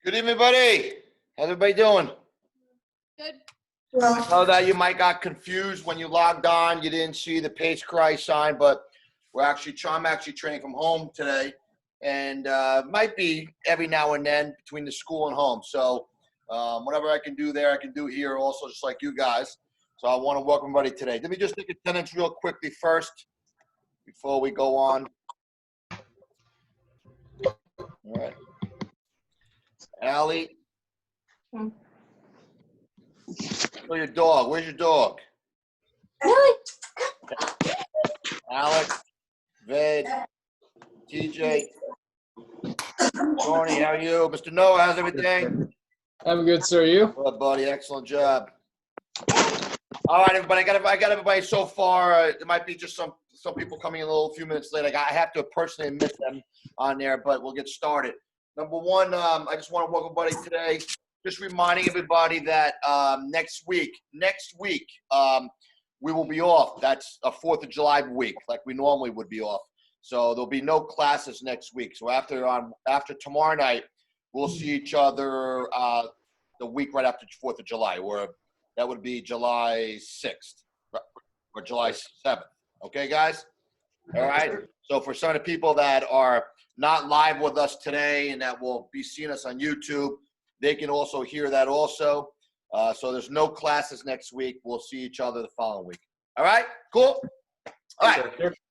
Good evening, buddy. How's everybody doing? Good. I know that you might got confused when you logged on. You didn't see the Pace Cry sign, but I'm actually training from home today, and might be every now and then between the school and home. So whatever I can do there, I can do here also, just like you guys. So I want to welcome everybody today. Let me just take attendance real quickly first before we go on. All right. Allie. Oh, your dog. Where's your dog? Alex, Ved, TJ, Tony, how are you? Mr. Noah, how's everything? I'm good, sir. You? Good, buddy. Excellent job. All right, everybody. I got everybody so far. There might be just some people coming in a few minutes late. I have to personally miss them on there, but we'll get started. Number one, I just want to welcome everybody today. Just reminding everybody that next week, we will be off. That's a 4th of July week, like we normally would be off. So there'll be no classes next week. So after tomorrow night, we'll see each other the week right after 4th of July, or that would be July 6th or July 7th. Okay, guys? All right. So for some of the people that are not live with us today and that will be seeing us on YouTube, they can also hear that also. So there's no classes next week. We'll see each other the following week. All right? Cool? All right.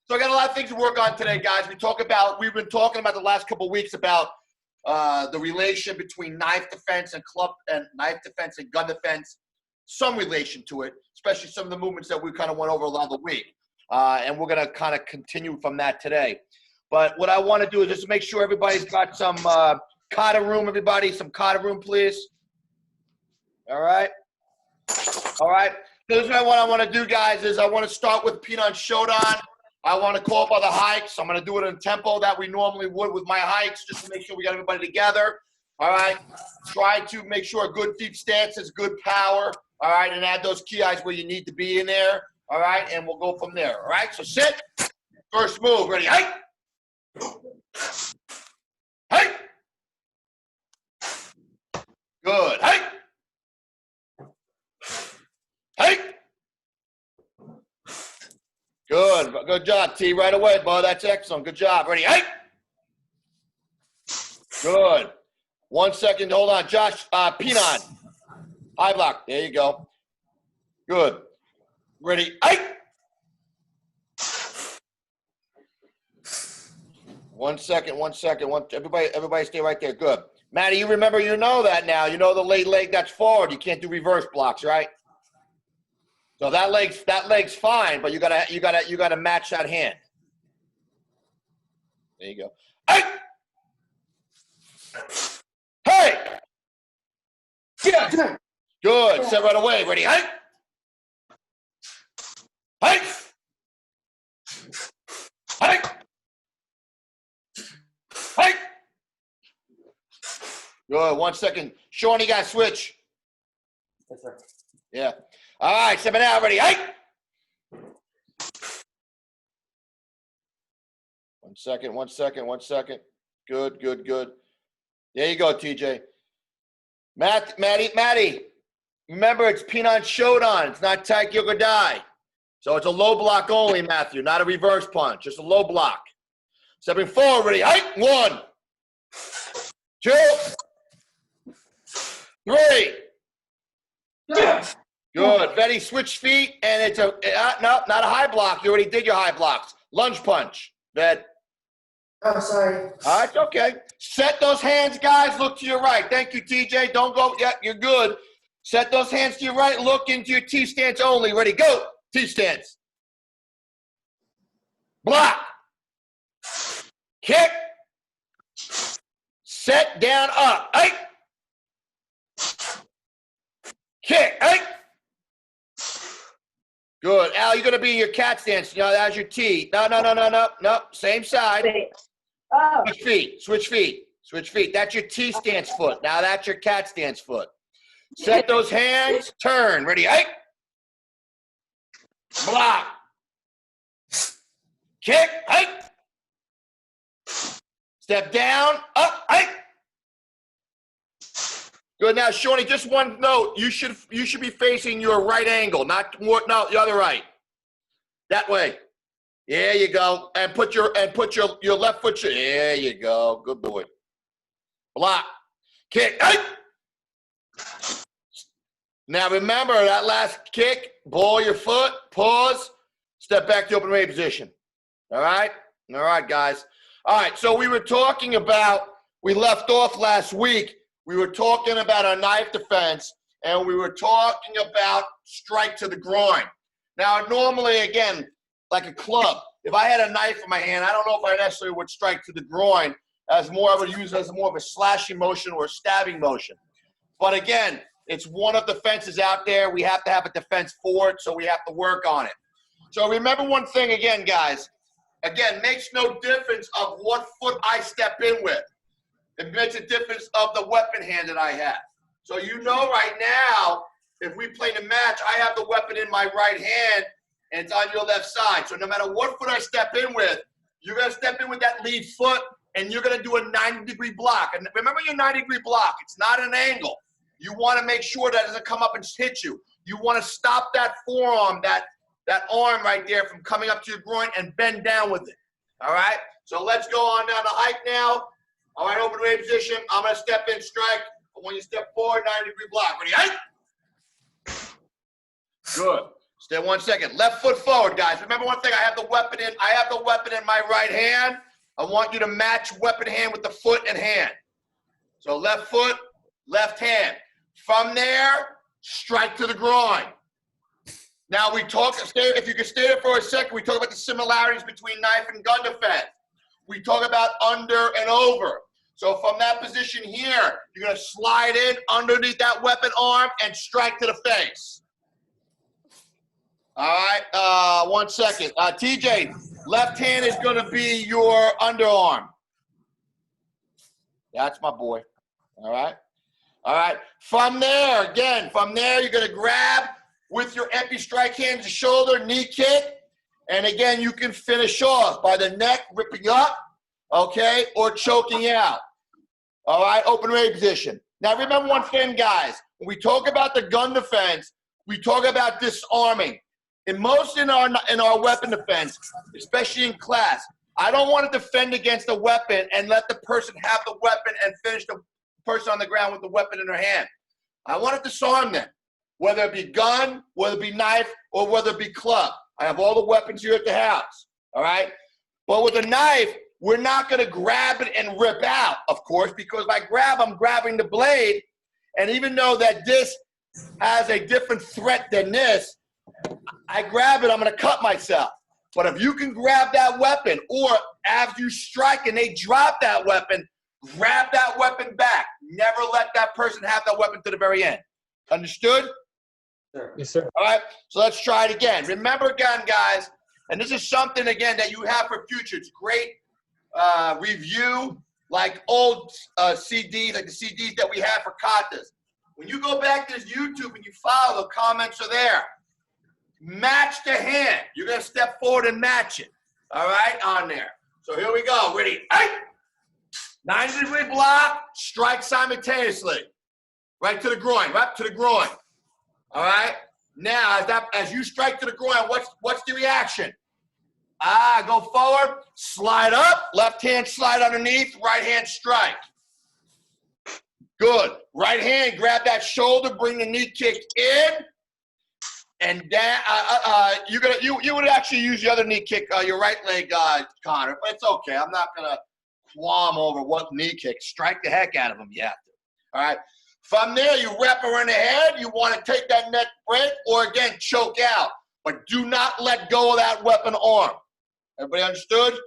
So I got a lot of things to work on today, guys. We've been talking about the last couple of weeks about the relation between knife defense and gun defense. Some relation to it, especially some of the movements that we kind of went over along the week. And we're going to kind of continue from that today. But what I want to do is just make sure everybody's got some Kata room, everybody. Some Kata room, please. All right. All right. This is what I want to do, guys, is I want to start with Pinan Shodan. I want to call up other hikes. I'm going to do it in a tempo that we normally would with my hikes, just to make sure we got everybody together. All right. Try to make sure good deep stances, good power. All right. And add those key eyes where you need to be in there. All right. And we'll go from there. All right. So sit. First move. Ready? Hike. Hike. Good. Hike. Hike. Good. Good job, T. Right away, bud. That's excellent. Good job. Ready? Hike. Good. 1 second. Hold on. Josh, Pinan. High block. There you go. Good. Ready? Hike. 1 second. 1 second. Everybody stay right there. Good. Matty, you know that now. You know the late leg that's forward. You can't do reverse blocks, right? So that leg's fine, but you gotta match that hand. There you go. Hey! Hey! Yeah. Good. Set right away. Ready? Hey! Hey! Hey! Hey! Good. 1 second. Sean, you got to switch. Yes, sir. Yeah. All right. 7 out. Ready? Hey! 1 second. 1 second. 1 second. Good. Good. Good. There you go, TJ. Maddie. Remember, it's Pinon Shodan. It's not Taek Yogodai. So it's a low block only, Matthew, not a reverse punch. Just a low block. Stepping forward, ready. Hey, 1, 2, 3. Yeah. Good. Betty, switch feet, and it's no, not a high block. You already did your high blocks. Lunge punch. Ved. Oh, sorry. All right, okay. Set those hands, guys. Look to your right. Thank you, TJ. Don't go. Yeah, you're good. Set those hands to your right. Look into your T stance only. Ready, go. T stance. Block. Kick. Set down up. Hey. Kick. Hey. Good. Al, you're going to be in your cat stance. You know, that's your T. No. Same side. Oh. Switch feet. Switch feet. Switch feet. That's your T stance foot. Now that's your cat stance foot. Set those hands. Turn. Ready? Hey. Block. Kick. Hey. Step down. Up. Hey. Good. Now, Shawnee, just one note. You should be facing your right angle, not more. No, the other right. That way. There you go. And put your left foot. There you go. Good boy. Block. Kick. Hey. Now remember that last kick. Ball your foot. Pause. Step back to open weight position. All right. All right, guys. All right. So we were talking about. We left off last week. We were talking about our knife defense, and we were talking about strike to the groin. Now, normally, again, like a club, if I had a knife in my hand, I don't know if I necessarily would strike to the groin. I would use it as more of a slashing motion or a stabbing motion. But again, it's one of the defenses out there. We have to have a defense for it, so we have to work on it. So remember one thing again, guys. Again, makes no difference of what foot I step in with. It makes a difference of the weapon hand that I have. So you know right now, if we play the match, I have the weapon in my right hand, and it's on your left side. So no matter what foot I step in with, you're going to step in with that lead foot, and you're going to do a 90-degree block. And remember your 90-degree block. It's not an angle. You want to make sure that it doesn't come up and hit you. You want to stop that forearm, that arm right there from coming up to your groin and bend down with it. All right? So let's go on down the hike now. All right, open weight position. I'm going to step in, strike. But when you step forward, 90-degree block. Ready? Hike. Good. Stay 1 second. Left foot forward, guys. Remember one thing. I have the weapon in my right hand. I want you to match weapon hand with the foot and hand. So left foot, left hand. From there, strike to the groin. Now we talk, if you can stay there for a second, we talk about the similarities between knife and gun defense. We talk about under and over. So from that position here, you're going to slide in underneath that weapon arm and strike to the face. All right, 1 second. TJ, left hand is going to be your underarm. That's my boy. All right. All right. From there, you're going to grab with your empty strike hand to shoulder, knee kick. And again, you can finish off by the neck, ripping up, okay, or choking out. All right, open weight position. Now, remember one thing, guys. When we talk about the gun defense, we talk about disarming. In our weapon defense, especially in class, I don't want to defend against a weapon and let the person have the weapon and finish the person on the ground with the weapon in their hand. I want to disarm them, whether it be gun, whether it be knife, or whether it be club. I have all the weapons here at the house, all right? But with a knife, we're not going to grab it and rip out, of course, because if I grab, I'm grabbing the blade. And even though that this has a different threat than this, I grab it, I'm gonna cut myself. But if you can grab that weapon, or as you strike and they drop that weapon, grab that weapon back. Never let that person have that weapon to the very end. Understood? Sir. Yes, sir. All right, so let's try it again. Remember again, guys, and this is something, again, that you have for future. It's great review, like old CDs, like the CDs that we have for katas. When you go back to this YouTube and you follow, the comments are there. Match the hand. You're going to step forward and match it. All right, on there. So here we go. Ready? 90-degree block, strike simultaneously. Right to the groin, right to the groin. All right? Now, as you strike to the groin, what's the reaction? Go forward, slide up, left hand slide underneath, right hand strike. Good. Right hand, grab that shoulder, bring the knee kick in, and that you would actually use the other knee kick, your right leg, Connor, but it's okay. I'm not gonna qualm over what knee kick. Strike the heck out of them. You have to. All right. From there, you wrap around the head. You want to take that neck break, or again choke out, but do not let go of that weapon arm. Everybody understood?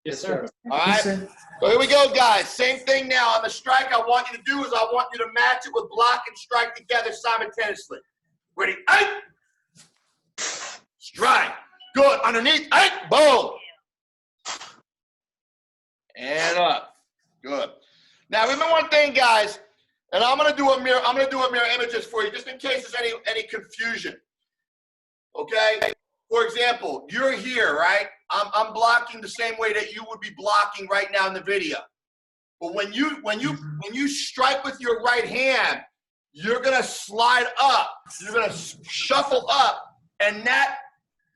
Yes, sir. All right. So here we go, guys. Same thing now. On the strike, I want you to do is I want you to match it with block and strike together simultaneously. Ready? Strike. Good. Underneath. Boom. And up. Good. Now remember one thing, guys, and I'm gonna do a mirror images for you, just in case there's any confusion. Okay. For example, you're here, right? I'm blocking the same way that you would be blocking right now in the video. But when you strike with your right hand, you're gonna slide up. You're gonna shuffle up, and that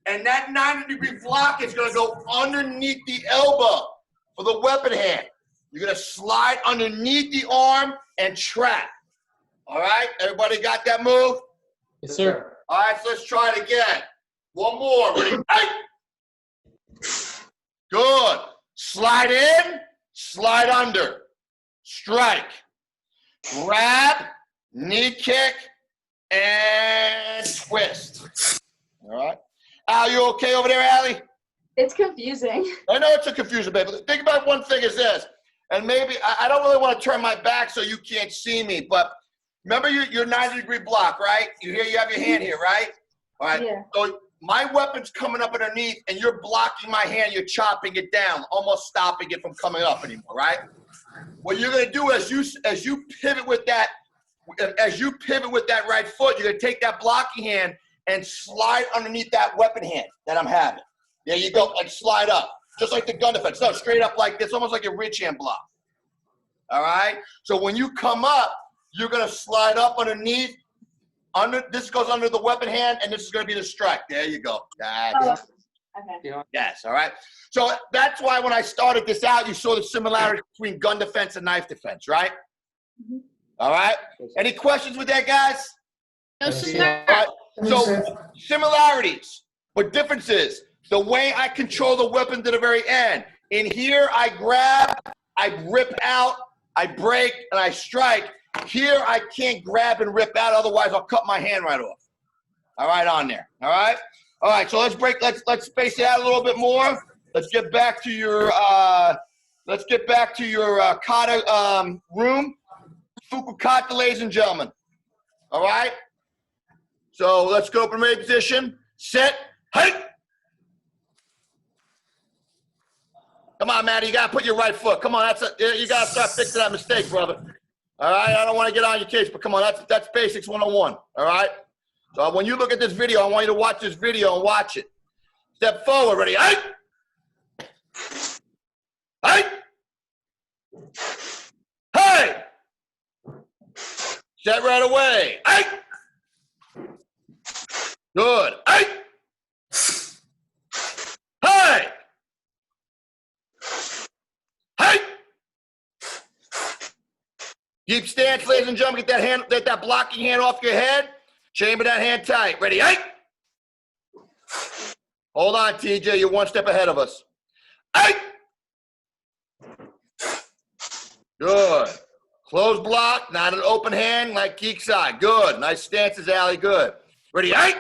90-degree block is gonna go underneath the elbow for the weapon hand. You're gonna slide underneath the arm and trap. All right, everybody got that move? Yes, sir. All right, so let's try it again. One more. Ready? Good. Slide in, slide under, strike, grab, knee kick, and twist. All right. Al, you okay over there, Allie? It's confusing. I know it's a confusion, baby. Think about one thing is this, and maybe I don't really want to turn my back so you can't see me, but remember your 90-degree block, right? You have your hand here, right? All right. Yeah. So my weapon's coming up underneath, and you're blocking my hand. You're chopping it down, almost stopping it from coming up anymore, right? What you're gonna do as you pivot with that right foot, you're gonna take that blocking hand and slide underneath that weapon hand that I'm having. There you go, and slide up, just like the gun defense. No, straight up like this, almost like a ridge hand block. All right. So when you come up, you're gonna slide up underneath. This goes under the weapon hand, and this is going to be the strike. There you go. Okay. Yes, all right. So that's why when I started this out, you saw the similarity between gun defense and knife defense, right? Mm-hmm. All right. Any questions with that, guys? No, sir. All right. So similarities, but differences. The way I control the weapon to the very end. In here, I grab, I rip out, I break, and I strike. Here, I can't grab and rip out, otherwise I'll cut my hand right off. All right, on there. All right? All right, so let's space it out a little bit more. Let's get back to your kata room. Fuku kata, ladies and gentlemen. All right? So let's go up in ready position. Set. Hey! Come on, Matty, you gotta put your right foot. Come on, you gotta start fixing that mistake, brother. All right, I don't want to get on your case, but come on, that's basics 101. All right. So when you look at this video, I want you to watch this video and watch it. Step forward, ready? Hey, hey, hey. Set right away. Hey, good. Hey, hey, hey. Keep stance, ladies and gentlemen. Get that blocking hand off your head. Chamber that hand tight. Ready? Hey! Hold on, TJ. You're one step ahead of us. Hey! Good. Close block, not an open hand like geek side. Good. Nice stances, Allie. Good. Ready? Hey!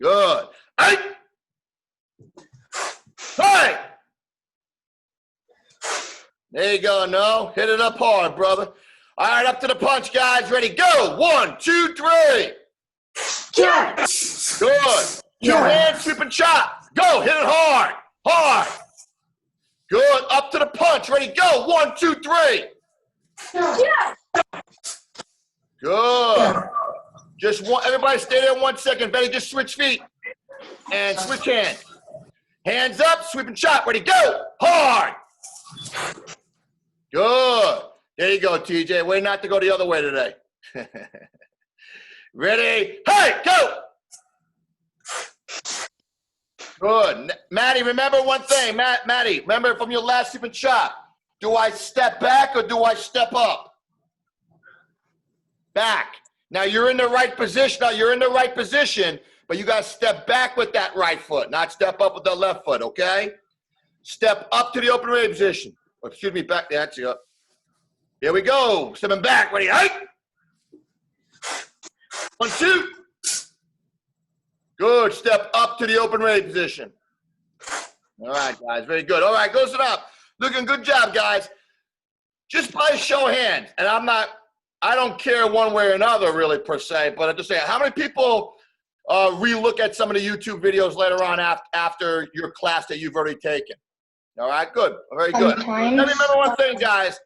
Good. Hey! Hey! There you go, no. Hit it up hard, brother. All right, up to the punch, guys. Ready, go. 1, 2, 3. Jump. Good. Two hands, sweep and chop. Go, hit it hard. Hard. Good. Up to the punch. Ready, go. 1, 2, 3. Good. Just one. Everybody stay there 1 second. Betty, just switch feet and switch hands. Hands up, sweep and chop. Ready, go. Hard. Good. There you go, TJ. Way not to go the other way today. Ready? Hey, go. Good. Maddie, remember one thing. Maddie, remember from your last sweep and chop. Do I step back or do I step up? Back. Now you're in the right position. Now you're in the right position, but you got to step back with that right foot, not step up with the left foot, okay? Step up to the open ready position. Or, excuse me, back. That's it. Here we go. Stepping back. Ready? Hey! 1, 2. Good. Step up to the open ready position. All right, guys. Very good. All right, goes it up. Looking good job, guys. Just by a show of hands, and I don't care one way or another, really, per se, but I'm just saying, how many people re-look at some of the YouTube videos later on after your class that you've already taken? All right, good. Very good. Sometimes. Let me remember one thing, guys.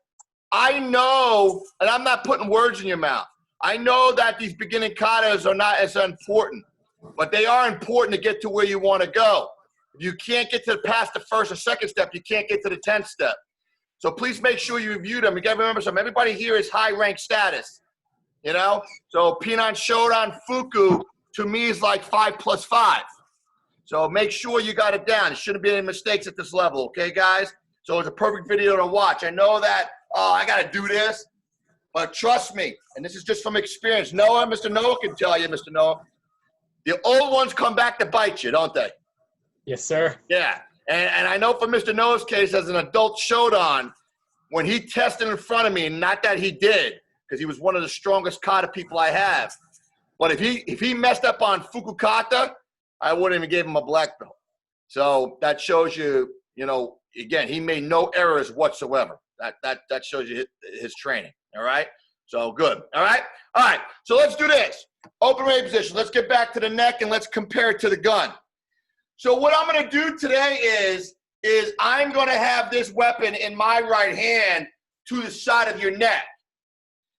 I know, and I'm not putting words in your mouth, I know that these beginning katas are not as important, but they are important to get to where you want to go. If you can't get past the first or second step, you can't get to the 10th step. So please make sure you review them. You got to remember something. Everybody here is high rank status, you know? So Pinan Shodan Fuku, to me, is like 5 + 5. So make sure you got it down. There shouldn't be any mistakes at this level, okay, guys? So it's a perfect video to watch. I know that, I got to do this, but trust me, and this is just from experience. Noah, Mr. Noah can tell you, Mr. Noah, the old ones come back to bite you, don't they? Yes, sir. Yeah. And I know for Mr. Noah's case, as an adult Shodan, when he tested in front of me, and not that he did, because he was one of the strongest kata people I have, but if he messed up on Fukukata, I wouldn't even give him a black belt. So that shows you, you know, again, he made no errors whatsoever. That shows you his training, all right? So good, all right? All right, so let's do this. Open ready position. Let's get back to the neck, and let's compare it to the gun. So what I'm going to do today is I'm going to have this weapon in my right hand to the side of your neck.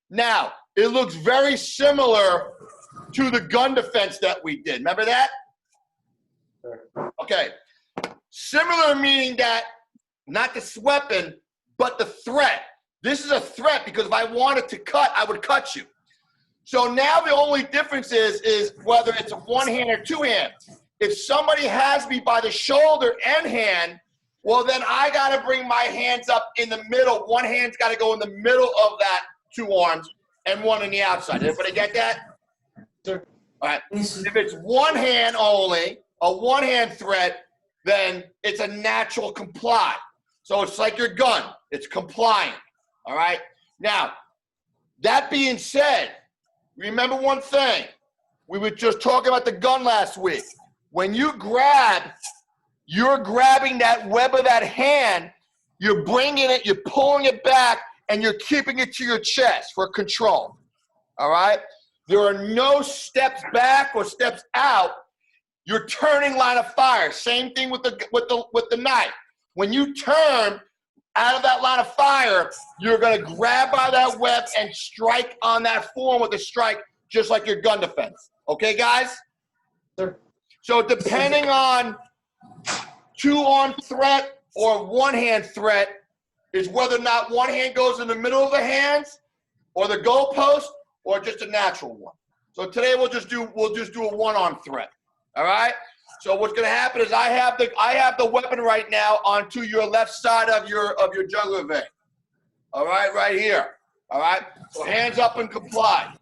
Now, it looks very similar to the gun defense that we did. Remember that? Okay. Similar meaning that not this weapon, but the threat. This is a threat because if I wanted to cut, I would cut you. So now the only difference is whether it's a one hand or two hand. If somebody has me by the shoulder and hand, well, then I got to bring my hands up in the middle. One hand's got to go in the middle of that two arms and one on the outside. Everybody get that? Sir. All right. If it's one hand only, a one-hand threat, then it's a natural comply. So it's like your gun. It's compliant. All right? Now, that being said, remember one thing. We were just talking about the gun last week. When you grab, you're grabbing that web of that hand, you're bringing it, you're pulling it back, and you're keeping it to your chest for control. All right? There are no steps back or steps out. You're turning line of fire. Same thing with the knife. When you turn out of that line of fire, you're going to grab by that web and strike on that form with a strike, just like your gun defense. Okay, guys? Sir. So depending on two-arm threat or one-hand threat is whether or not one hand goes in the middle of the hands or the goalpost or just a natural one. So today we'll just do a one-arm threat. All right? So what's going to happen is I have the weapon right now onto your left side of your jugular vein. All right, right here. All right? So hands up and comply.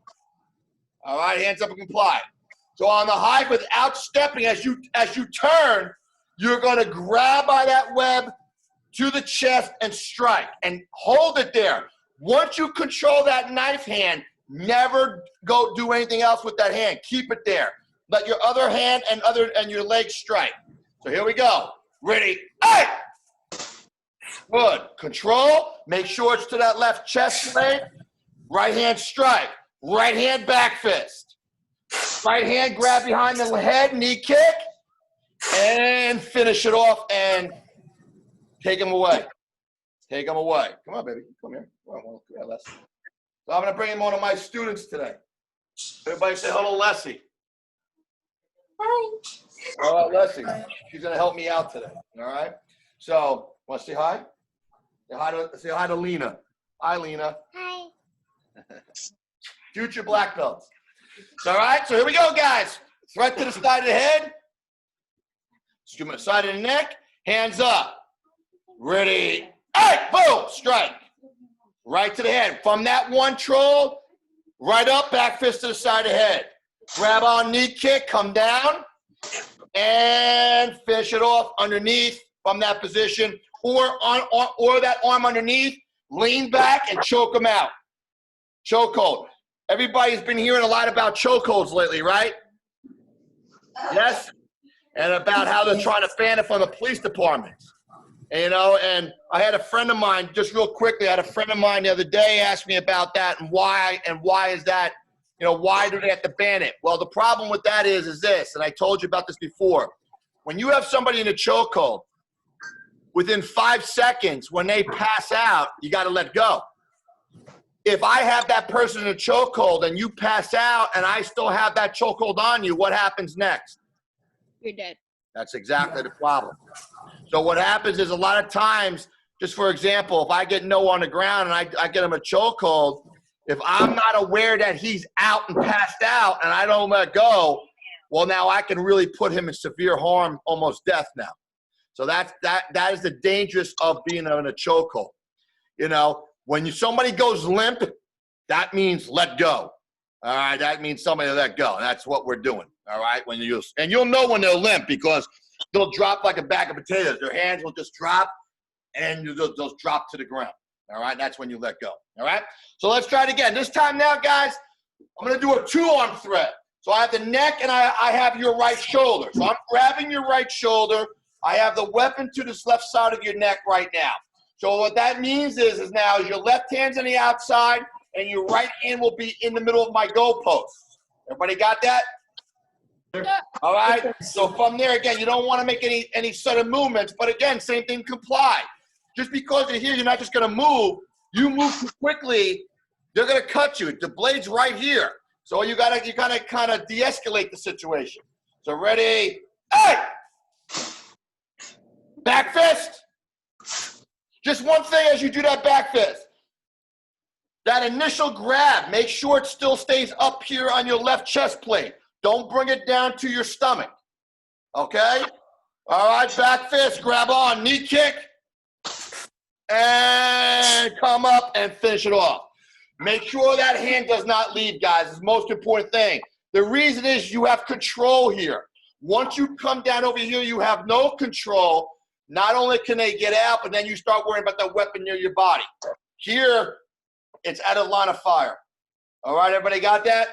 All right, hands up and comply. So on the high, without stepping, as you turn, you're going to grab by that web to the chest and strike and hold it there. Once you control that knife hand, never go do anything else with that hand. Keep it there. let your other hand and your leg strike. So here we go. Ready? Hey! Good. Control. Make sure it's to that left chest leg. Right hand strike. Right hand back fist. Right hand grab behind the head, knee kick, and finish it off and take him away. Take him away. Come on, baby. Come here. Come on, come here, Leslie. So I'm going to bring in one of my students today. Everybody say hello, Leslie. Hi. All right, Leslie. She's going to help me out today. All right? So, want to say hi? Say hi to Lena. Hi, Lena. Hi. Future black belts. All right, so here we go, guys. Threat to the side of the head. Side of the neck. Hands up. Ready. Hey, boom, strike. Right to the head. From that one troll, right up, back fist to the side of the head. Grab on knee kick, come down, and finish it off underneath from that position, or that arm underneath. Lean back and choke them out. Chokehold. Everybody's been hearing a lot about chokeholds lately, right? Yes? And about how they're trying to ban it from the police departments. And I had a friend of mine, just real quickly, I had a friend of mine the other day ask me about that and why is that, why do they have to ban it? Well, the problem with that is this, and I told you about this before. When you have somebody in a chokehold, within 5 seconds, when they pass out, you got to let go. If I have that person in a chokehold and you pass out and I still have that chokehold on you, what happens next? You're dead. That's exactly the problem. So what happens is a lot of times, just for example, if I get No on the ground and I get him a chokehold, if I'm not aware that he's out and passed out and I don't let go, well, now I can really put him in severe harm, almost death now. So that is the dangerous of being in a chokehold. When somebody goes limp, that means let go. All right, that means somebody let go. And that's what we're doing. All right, and you'll know when they're limp because they'll drop like a bag of potatoes. Their hands will just drop, and they'll drop to the ground. All right, that's when you let go. All right, so let's try it again. This time now, guys, I'm going to do a 2-arm threat. So I have the neck and I have your right shoulder. So I'm grabbing your right shoulder. I have the weapon to this left side of your neck right now. So what that means is now your left hand's on the outside and your right hand will be in the middle of my goalpost. Everybody got that? All right. So from there, again, you don't want to make any sudden movements. But again, same thing, comply. Just because you're here, you're not just going to move. You move too quickly, they're going to cut you. The blade's right here. So you gotta kind of de-escalate the situation. So ready? Hey! Back fist. Just one thing as you do that back fist. That initial grab, make sure it still stays up here on your left chest plate. Don't bring it down to your stomach. Okay? All right, back fist, grab on, knee kick, and come up and finish it off. Make sure that hand does not leave, guys. It's the most important thing. The reason is you have control here. Once you come down over here, you have no control. Not only can they get out, but then you start worrying about that weapon near your body. Here, it's out of line of fire. All right, everybody got that?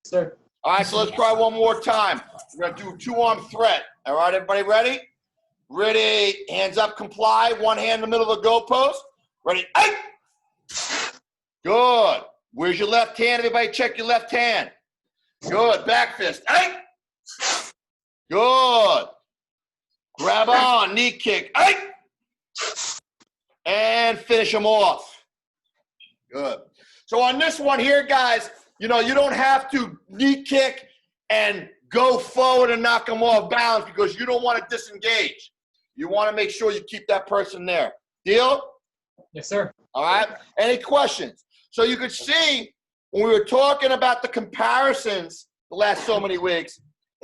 Sir. All right, so let's try one more time. We're going to do a 2-arm threat. All right, everybody ready? Ready, hands up, comply. One hand in the middle of the goalpost. Ready, hey! Good. Where's your left hand? Everybody check your left hand. Good, back fist, hey! Good. Grab on, knee kick, hey! And finish them off. Good. So on this one here, guys, you don't have to knee kick and go forward and knock them off balance because you don't want to disengage. You want to make sure you keep that person there. Deal? Yes, sir. All right. Any questions? So you could see when we were talking about the comparisons the last so many weeks,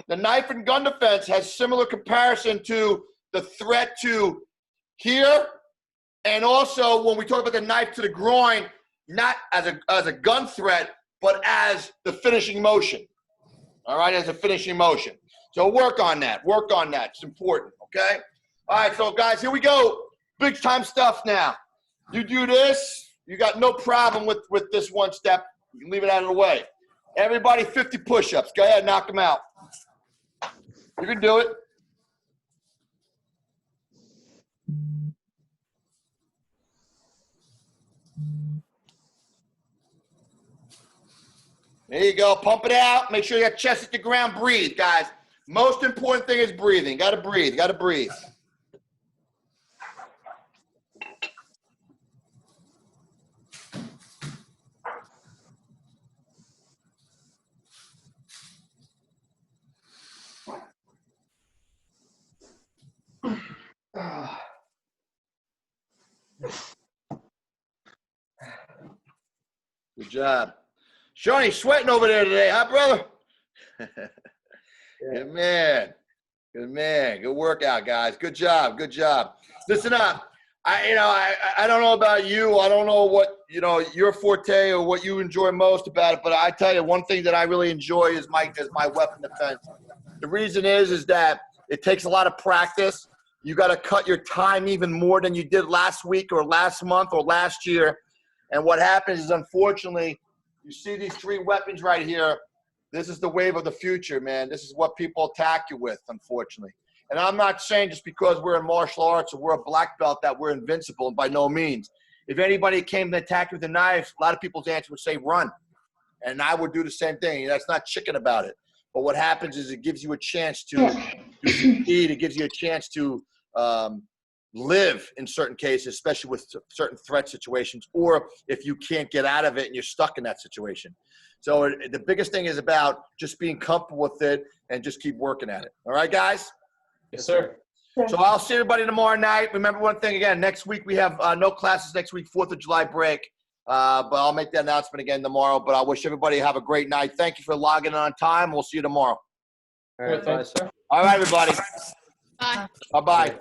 the knife and gun defense has similar comparison to the threat to here, and also when we talk about the knife to the groin, not as a gun threat, but as the finishing motion. All right, as a finishing motion. So work on that. Work on that. It's important, okay? All right, so guys, here we go. Big time stuff now. You do this, you got no problem with this one step. You can leave it out of the way. Everybody 50 push-ups. Go ahead, knock them out. You can do it. There you go. Pump it out. Make sure your chest hit the ground. Breathe, guys. Most important thing is breathing. Got to breathe. Got to breathe. Good job. Shawnee, sweating over there today, huh, brother? Good man. Good man. Good workout, guys. Good job. Good job. Listen up. I don't know about you. I don't know what, your forte or what you enjoy most about it, but I tell you, one thing that I really enjoy is my weapon defense. The reason is that it takes a lot of practice. You got to cut your time even more than you did last week or last month or last year. And what happens is, unfortunately, you see these 3 weapons right here. This is the wave of the future, man. This is what people attack you with, unfortunately. And I'm not saying just because we're in martial arts or we're a black belt that we're invincible, by no means. If anybody came to attack you with a knife, a lot of people's answer would say run. And I would do the same thing. That's not chicken about it. But what happens is it gives you a chance to succeed. It gives you a chance to live in certain cases, especially with certain threat situations, or if you can't get out of it and you're stuck in that situation. So the biggest thing is about just being comfortable with it and just keep working at it. All right, guys? Yes, sir. So I'll see everybody tomorrow night. Remember one thing again, next week we have no classes next week, 4th of July break. But I'll make that announcement again tomorrow. But I wish everybody have a great night. Thank you for logging on time. We'll see you tomorrow. All right, thanks, sir. All right, everybody. Bye. Bye-bye.